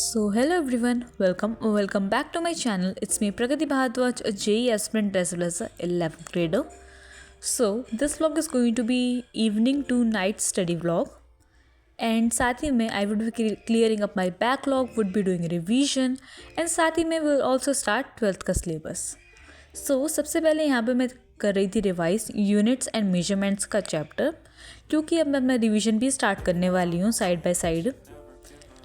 Hello everyone, welcome back to my channel. It's me Pragati Bhardwaj, a JEE aspirant as well as a 11th grader. This vlog is going to be evening to night study vlog. And साथ ही में I would be clearing up my backlog, would be doing revision and साथ ही में will also start 12th का syllabus. सबसे पहले यहाँ पे मैं कर रही थी रिवाइज यूनिट्स एंड मेजरमेंट्स का चैप्टर, क्योंकि अब मैं अपना रिवीजन भी स्टार्ट करने वाली हूँ साइड बाय साइड,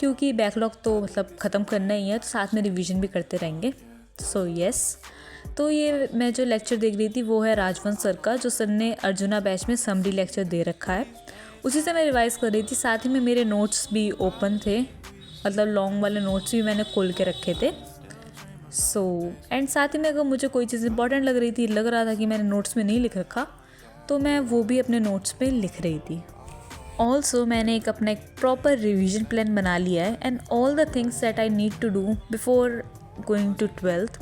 क्योंकि बैकलॉग तो मतलब ख़त्म करना ही है, तो साथ में रिवीजन भी करते रहेंगे. तो ये मैं जो लेक्चर देख रही थी वो है राजवंश सर का, जो सर ने अर्जुना बैच में समरी लेक्चर दे रखा है. उसी से मैं रिवाइज़ कर रही थी. साथ ही में मेरे नोट्स भी ओपन थे, मतलब लॉन्ग वाले नोट्स भी मैंने खोल के रखे थे. एंड साथ ही में अगर मुझे कोई चीज़ इंपॉर्टेंट लग रहा था कि मैंने नोट्स में नहीं लिख रखा, तो मैं वो भी अपने नोट्स पे लिख रही थी. ऑल्सो मैंने अपना एक प्रॉपर रिवीजन प्लान बना लिया है and all the things that I need to do before going to 12th.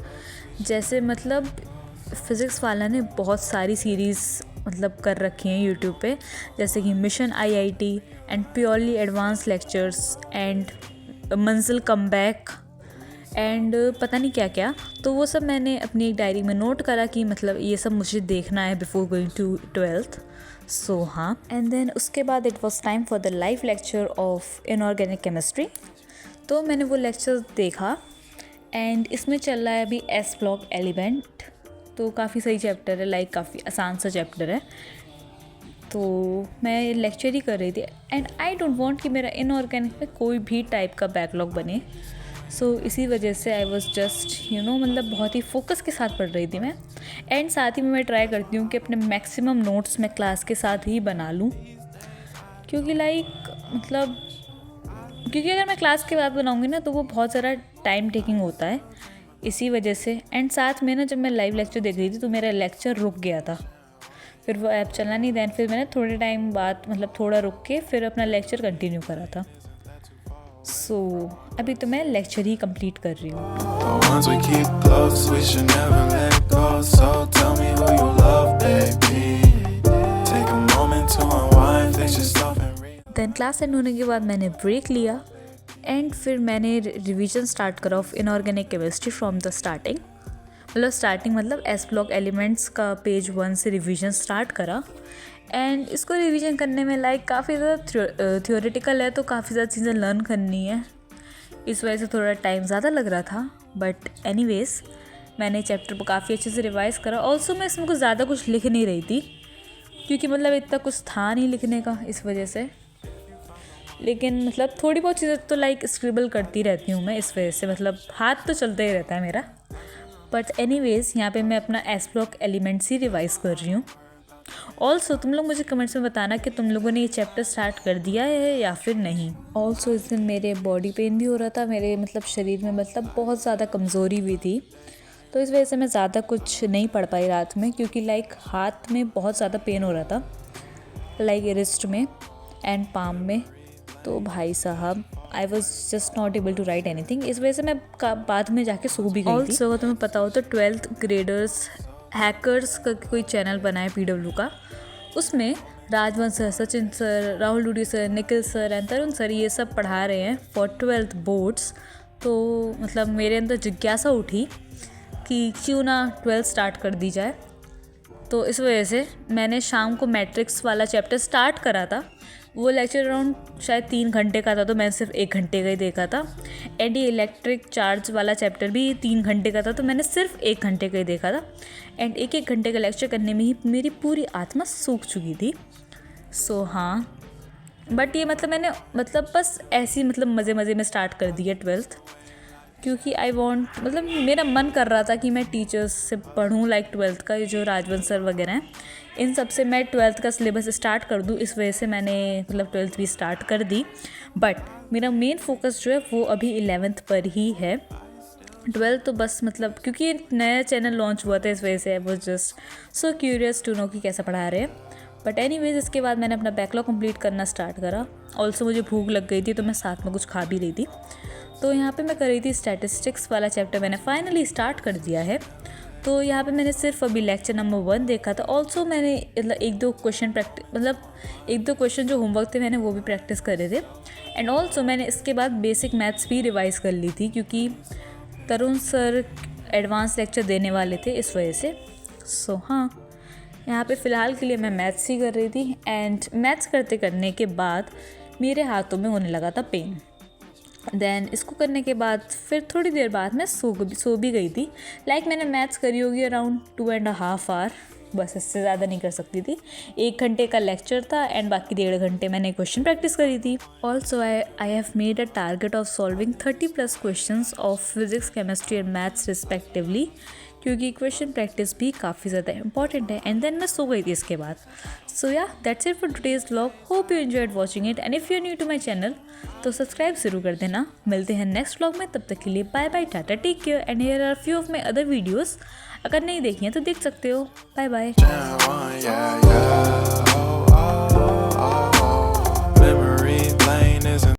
जैसे मतलब फ़िज़िक्स वाला ने बहुत सारी सीरीज़ मतलब कर रखी हैं यूट्यूब पे, जैसे कि mission IIT and purely advance lectures and मंजिल कमबैक एंड पता नहीं क्या क्या. तो वो सब मैंने अपनी एक डायरी में नोट करा कि मतलब ये सब मुझे देखना है बिफोर गोइंग टू 12th. हाँ, एंड देन उसके बाद it was time for the live lecture of inorganic chemistry. तो मैंने वो लेक्चर देखा एंड इसमें चल रहा है अभी एस ब्लॉक एलिमेंट. तो काफ़ी सही चैप्टर है, लाइक काफ़ी आसान सा चैप्टर है. तो मैं लेक्चर ही कर रही थी एंड आई डोंट वांट कि मेरा इनऑर्गेनिक में कोई भी टाइप का बैकलॉग बने. इसी वजह से आई वॉज जस्ट मतलब बहुत ही फोकस के साथ पढ़ रही थी मैं. एंड साथ ही में मैं ट्राई करती हूँ कि अपने मैक्सिमम नोट्स मैं क्लास के साथ ही बना लूँ, क्योंकि क्योंकि अगर मैं क्लास के बाद बनाऊँगी ना तो वो बहुत ज़्यादा टाइम टेकिंग होता है. इसी वजह से एंड साथ में ना जब मैं लाइव लेक्चर देख रही थी तो मेरा लेक्चर रुक गया था, फिर वो ऐप चला नहीं. दैन फिर मैंने थोड़े टाइम बाद मतलब थोड़ा रुक के फिर अपना लेक्चर कंटिन्यू करा था. अभी तो मैं लेक्चर ही कंप्लीट कर रही हूँ. देन क्लास एंड होने के बाद मैंने ब्रेक लिया एंड फिर मैंने रिवीजन स्टार्ट करा of inorganic chemistry from the starting. मतलब एस ब्लॉक एलिमेंट्स का पेज 1 से रिवीजन स्टार्ट करा. एंड इसको रिवीजन करने में काफ़ी ज़्यादा थ्योरेटिकल है, तो काफ़ी ज़्यादा चीज़ें लर्न करनी है, इस वजह से थोड़ा टाइम ज़्यादा लग रहा था. बट एनीवेज मैंने चैप्टर को काफ़ी अच्छे से रिवाइज़ करा. ऑल्सो मैं इसमें कुछ ज़्यादा कुछ लिख नहीं रही थी, क्योंकि मतलब इतना कुछ था नहीं लिखने का, इस वजह से. लेकिन मतलब थोड़ी बहुत चीज़ें तो स्क्रिबल करती रहती हूँ मैं, इस वजह से मतलब हाथ तो चलता ही रहता है मेरा. बट एनीवेज यहाँ पे मैं अपना एस ब्लॉक एलिमेंट्स ही रिवाइज़ कर रही हूँ. ऑल्सो तुम लोग मुझे कमेंट्स में बताना कि तुम लोगों ने ये चैप्टर स्टार्ट कर दिया है या फिर नहीं. ऑल्सो इस दिन मेरे बॉडी पेन भी हो रहा था, मेरे मतलब शरीर में मतलब बहुत ज़्यादा कमज़ोरी भी थी, तो इस वजह से मैं ज़्यादा कुछ नहीं पढ़ पाई रात में, क्योंकि हाथ में बहुत ज़्यादा पेन हो रहा था, रिस्ट में एंड पाम में. तो भाई साहब I was just not able to write anything, इस वजह से मैं बाद में जाके सो भी गई थी. ऑल्सो अगर तुम्हें पता हो तो 12th ग्रेडर्स हैकर्स का कोई चैनल बना है PW का, उसमें Rajwansh sir, Sachin sir, Rahul Dudi sir, Nikhil sir and Tarun sir ये सब पढ़ा रहे हैं फॉर 12th बोर्ड्स. तो मतलब मेरे अंदर जिज्ञासा उठी कि क्यों ना 12th स्टार्ट कर दी जाए. तो इस वजह से मैंने शाम को मैट्रिक्स वाला चैप्टर स्टार्ट करा था. वो लेक्चर अराउंड शायद 3 घंटे का था, तो मैंने सिर्फ 1 घंटे का ही देखा था. एंड ये इलेक्ट्रिक चार्ज वाला चैप्टर भी 3 घंटे का था, तो मैंने सिर्फ 1 घंटे का ही देखा था. एंड 1 घंटे का लेक्चर करने में ही मेरी पूरी आत्मा सूख चुकी थी. हाँ, बट ये मैंने बस ऐसे ही मज़े मज़े में स्टार्ट कर दिया 12th, क्योंकि आई वॉन्ट मेरा मन कर रहा था कि मैं टीचर्स से पढ़ूँ 12th का, जो राजवंश सर वगैरह हैं इन सब से मैं 12th का सिलेबस स्टार्ट कर दूँ. इस वजह से मैंने 12th भी स्टार्ट कर दी. बट मेरा मेन फोकस जो है वो अभी 11th पर ही है. 12th तो बस क्योंकि नया चैनल लॉन्च हुआ था, इस वजह से I was just so curious to know कि कैसा पढ़ा रहे हैं. बट एनीवेज इसके बाद मैंने अपना बैकलॉग कंप्लीट करना स्टार्ट करा. ऑल्सो मुझे भूख लग गई थी, तो मैं साथ में कुछ खा भी रही थी. तो यहाँ पे मैं कर रही थी स्टैटिस्टिक्स वाला चैप्टर, मैंने फाइनली स्टार्ट कर दिया है. तो यहाँ पे मैंने सिर्फ अभी लेक्चर नंबर 1 देखा था। ऑल्सो मैंने मतलब एक दो क्वेश्चन जो होमवर्क थे मैंने वो भी प्रैक्टिस करे थे। एंड ऑल्सो मैंने इसके बाद बेसिक मैथ्स भी रिवाइज़ कर ली थी, क्योंकि तरुण सर एडवांस लेक्चर देने वाले थे इस वजह से। सो हाँ, यहाँ पे फ़िलहाल के लिए मैं मैथ्स ही कर रही थी। एंड मैथ्स करने के बाद मेरे हाथों में होने लगा था पेन। देन इसको करने के बाद फिर थोड़ी देर बाद मैं सो भी गई थी। मैंने मैथ्स करी होगी अराउंड 2.5 आवर, बस इससे ज़्यादा नहीं कर सकती थी। 1 घंटे का लेक्चर था एंड बाकी 1.5 घंटे मैंने क्वेश्चन प्रैक्टिस करी थी। Also I have made a target of solving 30+ questions of physics, chemistry and maths respectively, क्योंकि क्वेश्चन प्रैक्टिस भी काफ़ी ज़्यादा इंपॉर्टेंट है। एंड देन मैं सो गई थी इसके बाद। So yeah that's it for today's vlog. Hope you enjoyed watching it and if you are new to my channel तो सब्सक्राइब ज़रूर कर देना। मिलते हैं नेक्स्ट व्लॉग में, तब तक के लिए bye bye, tata, take care and here are few of my other videos. अगर नहीं देखी हैं तो देख सकते हो। Bye bye.